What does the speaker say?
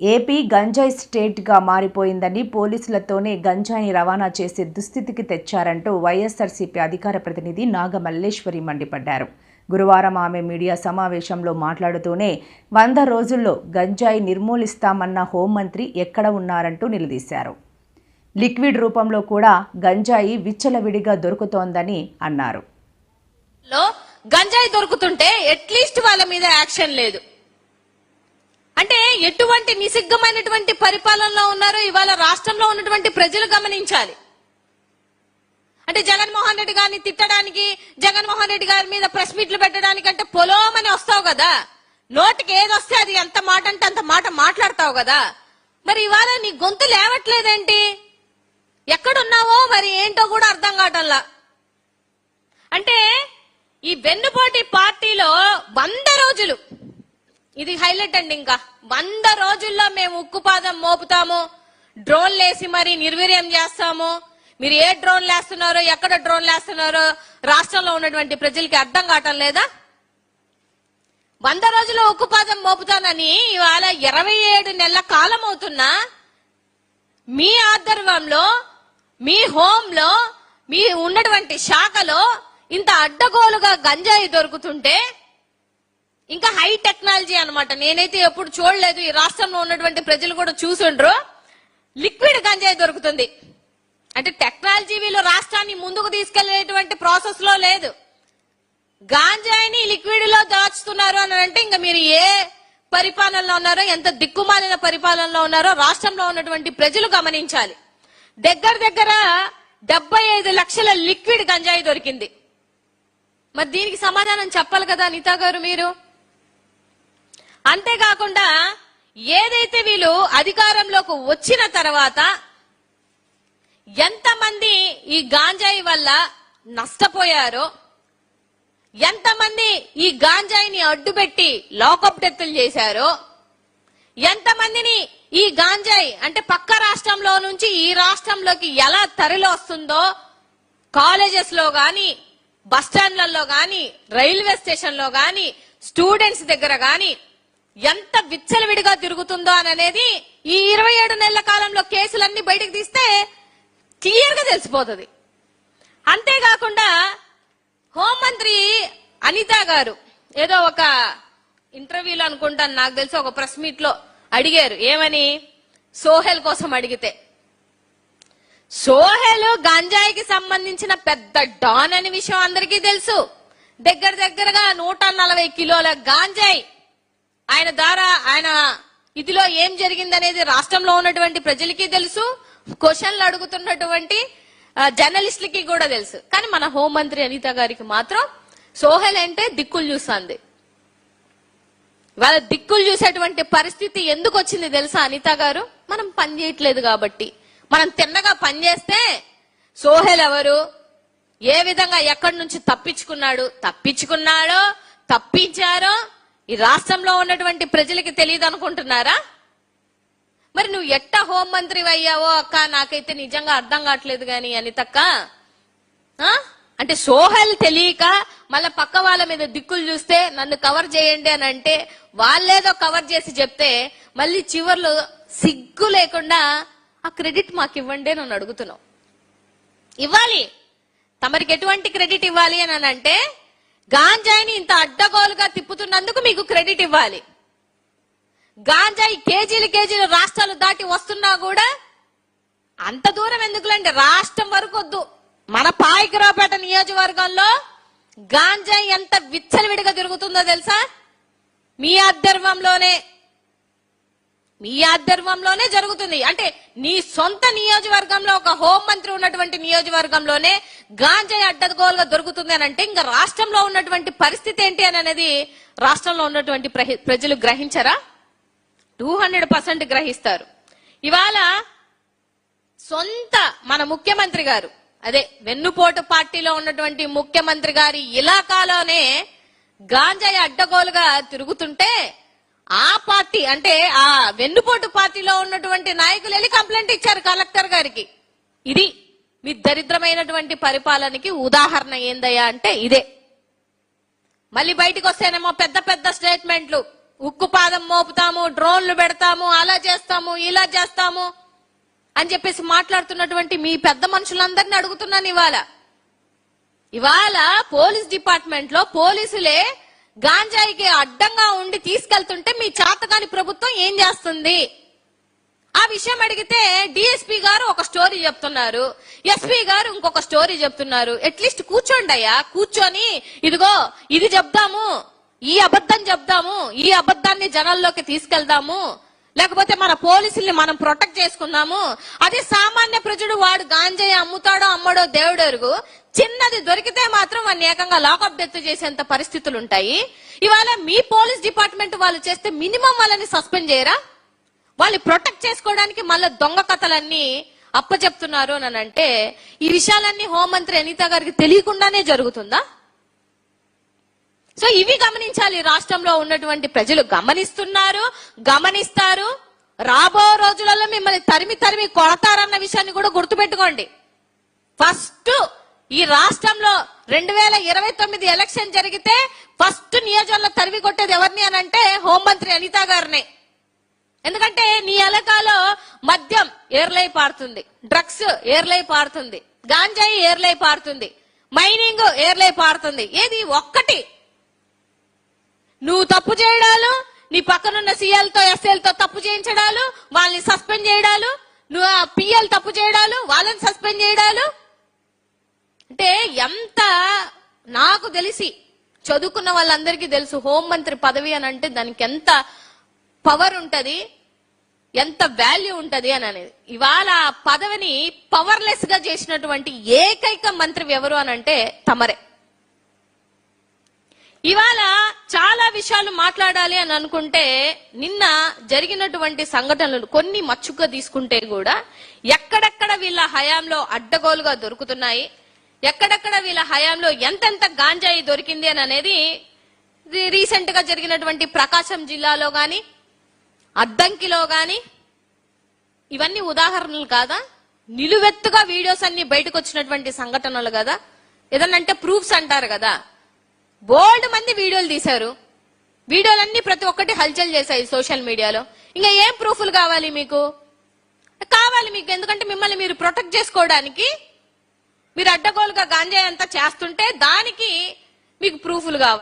AP గంజాయి స్టేట్గా మారిపోయిందని పోలీసులతోనే గంజాయిని రవాణా చేసే దుస్థితికి తెచ్చారంటూ వైఎస్ఆర్సీపీ అధికార ప్రతినిధి నాగమల్లేశ్వరి మండిపడ్డారు. గురువారం ఆమె మీడియా సమావేశంలో మాట్లాడుతూనే 100 రోజుల్లో గంజాయి నిర్మూలిస్తామన్న హోంమంత్రి ఎక్కడ ఉన్నారంటూ నిలదీశారు. లిక్విడ్ రూపంలో కూడా గంజాయి విచ్చలవిడిగా దొరుకుతోందని అన్నారు. గంజాయి దొరుకుతుంటే అట్లీస్ట్ వాళ్ళ మీద యాక్షన్ లేదు అంటే ఎటువంటి నిసిగ్గమైనటువంటి పరిపాలనలో ఉన్నారో ఇవాళ రాష్ట్రంలో ఉన్నటువంటి ప్రజలు గమనించాలి. అంటే జగన్మోహన్ రెడ్డి గారిని తిట్టడానికి, జగన్మోహన్ రెడ్డి గారి మీద ప్రెస్ మీట్లు పెట్టడానికి అంటే పొలోమని వస్తావు కదా, నోటికి ఏదొస్తే అది ఎంత మాట అంటే అంత మాట మాట్లాడతావు కదా. మరి ఇవాళ నీ గొంతు లేవట్లేదేంటి? ఎక్కడున్నావో మరి ఏంటో కూడా అర్థం కావటంలా. అంటే ఈ వెన్నుపోటి పార్టీలో 100 రోజులు, ఇది హైలైట్ అండి. ఇంకా 100 రోజుల్లో మేము ఉక్కుపాదం మోపుతాము, డ్రోన్లు వేసి మరి నిర్వీర్యం చేస్తాము. మీరు ఏ డ్రోన్లు వేస్తున్నారో, ఎక్కడ డ్రోన్లు వేస్తున్నారో రాష్ట్రంలో ఉన్నటువంటి ప్రజలకి అర్థం కావటం లేదా? 100 రోజుల్లో ఉక్కుపాదం మోపుతానని ఇవాళ 27 నెలల కాలం అవుతున్నా మీ ఆధ్వర్యంలో, మీ హోంలో, మీ ఉన్నటువంటి శాఖలో ఇంత అడ్డగోలుగా గంజాయి దొరుకుతుంటే, ఇంకా హై టెక్నాలజీ అన్నమాట, నేనైతే ఎప్పుడు చూడలేదు, ఈ రాష్ట్రంలో ఉన్నటువంటి ప్రజలు కూడా చూసుండ్రు, లిక్విడ్ గంజాయి దొరుకుతుంది. అంటే టెక్నాలజీ వీళ్ళు రాష్ట్రాన్ని ముందుకు తీసుకెళ్లేటువంటి ప్రాసెస్ లో లేదు. గాంజాయిని లిక్విడ్ లో దాచుతున్నారు అని అంటే ఇంకా మీరు ఏ పరిపాలనలో ఉన్నారో, ఎంత దిక్కుమాలిన పరిపాలనలో ఉన్నారో రాష్ట్రంలో ఉన్నటువంటి ప్రజలు గమనించాలి. దగ్గర 75 లక్షల లిక్విడ్ గంజాయి దొరికింది. మరి దీనికి సమాధానం చెప్పాలి కదా అనితా గారు మీరు. అంతేకాకుండా ఏదైతే వీళ్ళు అధికారంలోకి వచ్చిన తర్వాత ఎంతమంది ఈ గాంజాయి వల్ల నష్టపోయారో, ఎంతమంది ఈ గాంజాయిని అడ్డుపెట్టి లాకప్ డెత్తులు చేశారో, ఎంతమందిని ఈ గాంజాయి అంటే పక్క రాష్ట్రంలో నుంచి ఈ రాష్ట్రంలోకి ఎలా తరలి వస్తుందో, కాలేజెస్ లో గాని, బస్ స్టాండ్లలో గాని, రైల్వే స్టేషన్ లో గాని, స్టూడెంట్స్ దగ్గర గాని ఎంత విచ్చలవిడిగా తిరుగుతుందో అనేది ఈ 27 నెలల కాలంలో కేసులన్నీ బయటకు తీస్తే క్లియర్ గా తెలిసిపోతుంది. అంతేకాకుండా హోంమంత్రి అనితా గారు ఏదో ఒక ఇంటర్వ్యూలో అనుకుంటాను, నాకు తెలిసి ఒక ప్రెస్ మీట్ లో అడిగారు, ఏమని, సోహెల్ కోసం అడిగితే, సోహెల్ గంజాయికి సంబంధించిన పెద్ద డాన్ అనే విషయం అందరికీ తెలుసు. దగ్గరగా 140 కిలోల గాంజాయి ఆయన ద్వారా, ఆయన ఇదిలో ఏం జరిగిందనేది రాష్ట్రంలో ఉన్నటువంటి ప్రజలకి తెలుసు, క్వశ్చన్లు అడుగుతున్నటువంటి జర్నలిస్టులకి కూడా తెలుసు. కానీ మన హోంమంత్రి అనిత గారికి మాత్రం సోహెల్ అంటే దిక్కులు చూస్తుంది. వాళ్ళ దిక్కులు చూసేటువంటి పరిస్థితి ఎందుకు వచ్చింది తెలుసా అనిత గారు? మనం పని చేయట్లేదు కాబట్టి. మనం తిన్నగా పనిచేస్తే సోహెల్ ఎవరు, ఏ విధంగా ఎక్కడి నుంచి తప్పించారో తప్పించారో ఈ రాష్ట్రంలో ఉన్నటువంటి ప్రజలకి తెలియదు అనుకుంటున్నారా? మరి నువ్వు ఎట్ట హోంమంత్రి అయ్యావో అక్క నాకైతే నిజంగా అర్థం కావట్లేదు. గాని అనితక్క, అంటే సోహెల్ తెలియక మళ్ళా పక్క వాళ్ళ మీద దిక్కులు చూస్తే నన్ను కవర్ చేయండి అని అంటే వాళ్ళేదో కవర్ చేసి చెప్తే మళ్ళీ చివర్లో సిగ్గు లేకుండా ఆ క్రెడిట్ మాకు ఇవ్వండి అని అడుగుతున్నావు. ఇవ్వాలి, తమరికి ఎటువంటి క్రెడిట్ ఇవ్వాలి అని అంటే గాంజాయిని ఇంత అడ్డగోలుగా తిప్పుతున్నందుకు మీకు క్రెడిట్ ఇవ్వాలి. గాంజాయి కేజీలు రాష్ట్రాలు దాటి వస్తున్నా కూడా అంత దూరం ఎందుకులంటే రాష్ట్రం వరకు వద్దు, మన పాయకరావుపేట నియోజకవర్గంలో గాంజాయి ఎంత విచ్చలవిడిగా తిరుగుతుందో తెలుసా? మీ ఆధ్వర్యంలోనే జరుగుతుంది. అంటే నీ సొంత నియోజకవర్గంలో, ఒక హోంమంత్రి ఉన్నటువంటి నియోజకవర్గంలోనే గాంజాయి అడ్డగోలుగా దొరుకుతుంది అని అంటే ఇంకా రాష్ట్రంలో ఉన్నటువంటి పరిస్థితి ఏంటి అని అనేది రాష్ట్రంలో ఉన్నటువంటి ప్రజలు గ్రహించరా? 200% గ్రహిస్తారు. ఇవాళ సొంత మన ముఖ్యమంత్రి గారు, అదే వెన్నుపోటు పార్టీలో ఉన్నటువంటి ముఖ్యమంత్రి గారి ఇలాకాలోనే గాంజాయి అడ్డగోలుగా తిరుగుతుంటే ఆ పార్టీ అంటే ఆ వెన్నుపోటు పార్టీలో ఉన్నటువంటి నాయకులు వెళ్ళి కంప్లైంట్ ఇచ్చారు కలెక్టర్ గారికి. ఇది మీ దరిద్రమైనటువంటి పరిపాలనకి ఉదాహరణ ఏందయ్యా అంటే ఇదే. మళ్ళీ బయటకు వస్తేనేమో పెద్ద స్టేట్మెంట్లు, ఉక్కు పాదం మోపుతాము, డ్రోన్లు పెడతాము, అలా చేస్తాము, ఇలా చేస్తాము అని చెప్పేసి మాట్లాడుతున్నటువంటి మీ పెద్ద మనుషులందరినీ అడుగుతున్నాను ఇవాళ పోలీస్ డిపార్ట్మెంట్ లో పోలీసులే గాంజాయికి అడ్డంగా ఉండి తీసుకెళ్తుంటే మీ చేతగాని ప్రభుత్వం ఏం చేస్తుంది? ఆ విషయం అడిగితే డిఎస్పీ గారు ఒక స్టోరీ చెప్తున్నారు, ఎస్పీ గారు ఇంకొక స్టోరీ చెప్తున్నారు. అట్లీస్ట్ కూర్చోండి అయ్యా, కూర్చొని ఇదిగో ఇది చెప్దాము, ఈ అబద్ధం చెప్దాము, ఈ అబద్ధాన్ని జనాల్లోకి తీసుకెళ్దాము, లేకపోతే మన పోలీసుల్ని మనం ప్రొటెక్ట్ చేసుకుందాము. అదే సామాన్య ప్రజడు వాడు గాంజాయి అమ్ముతాడో అమ్మడో దేవుడెరుగు, చిన్నది దొరికితే మాత్రం వాడిని ఏకంగా లాకప్ డెత్ చేసేంత పరిస్థితులు ఉంటాయి. ఇవాళ మీ పోలీస్ డిపార్ట్మెంట్ వాళ్ళు చేస్తే మినిమం వాళ్ళని సస్పెండ్ చేయరా? వాళ్ళు ప్రొటెక్ట్ చేసుకోవడానికి మళ్ళీ దొంగ కథలన్నీ అప్పచెప్తున్నారు అని అంటే ఈ విషయాలన్నీ హోంమంత్రి అనిత గారికి తెలియకుండానే జరుగుతుందా? సో ఇవి గమనించాలి. రాష్ట్రంలో ఉన్నటువంటి ప్రజలు గమనిస్తున్నారు, గమనిస్తారు. రాబో రోజులలో మిమ్మల్ని తరిమి తరిమి కొడతారన్న విషయాన్ని కూడా గుర్తుపెట్టుకోండి. ఫస్ట్ ఈ రాష్ట్రంలో 2029 ఎలక్షన్ జరిగితే ఫస్ట్ నియోజకవర్గంలో తరిమి కొట్టేది ఎవరిని అని అంటే హోంమంత్రి అనిత గారినే. ఎందుకంటే నీ ఎలకాలో మద్యం ఏర్లై పారుతుంది, డ్రగ్స్ ఏర్లై పారుతుంది, గాంజాయి ఏర్లై పారుతుంది, మైనింగ్ ఏర్లై పారుతుంది. ఏది ఒక్కటి నువ్వు తప్పు చేయడాలు, నీ పక్కనున్న సీఎల్తో ఎస్ఎల్తో తప్పు చేయించడాలు, వాళ్ళని సస్పెండ్ చేయడాలు, నువ్వు పిఎల్ తప్పు చేయడాలు, వాళ్ళని సస్పెండ్ చేయడాలు. అంటే ఎంత నాకు తెలిసి చదువుకున్న వాళ్ళందరికీ తెలుసు హోంమంత్రి పదవి అని అంటే దానికి ఎంత పవర్ ఉంటది, ఎంత వాల్యూ ఉంటది అని అనేది. ఇవాళ ఆ పదవిని పవర్లెస్ గా చేసినటువంటి ఏకైక మంత్రి ఎవరు అని అంటే తమరే. ఇవాళ చాలా విషయాలు మాట్లాడాలి అని అనుకుంటే నిన్న జరిగినటువంటి సంఘటనలు కొన్ని మచ్చుగా తీసుకుంటే కూడా ఎక్కడెక్కడ వీళ్ళ హయాంలో అడ్డగోలుగా దొరుకుతున్నాయి, ఎక్కడెక్కడ వీళ్ళ హయాంలో ఎంతెంత గాంజాయి దొరికింది అని అనేది రీసెంట్ గా జరిగినటువంటి ప్రకాశం జిల్లాలో గాని అద్దంకిలో గాని ఇవన్నీ ఉదాహరణలు కాదా? నిలువెత్తుగా వీడియోస్ అన్ని బయటకు వచ్చినటువంటి సంఘటనలు కదా. ఏదన్నంటే ప్రూఫ్స్ అంటారు కదా. బోల్డ్ మంది వీడియోలు తీశారు, వీడియోలన్నీ ప్రతి ఒక్కటి హల్చల్ చేశాయి సోషల్ మీడియాలో. ఇంకా ఏం ప్రూఫ్లు కావాలి మీకు? ఎందుకంటే మిమ్మల్ని మీరు ప్రొటెక్ట్ చేసుకోవడానికి మీరు అడ్డగోలుగా గాంజాయి అంతా చేస్తుంటే దానికి మీకు ప్రూఫ్లు కావాలి.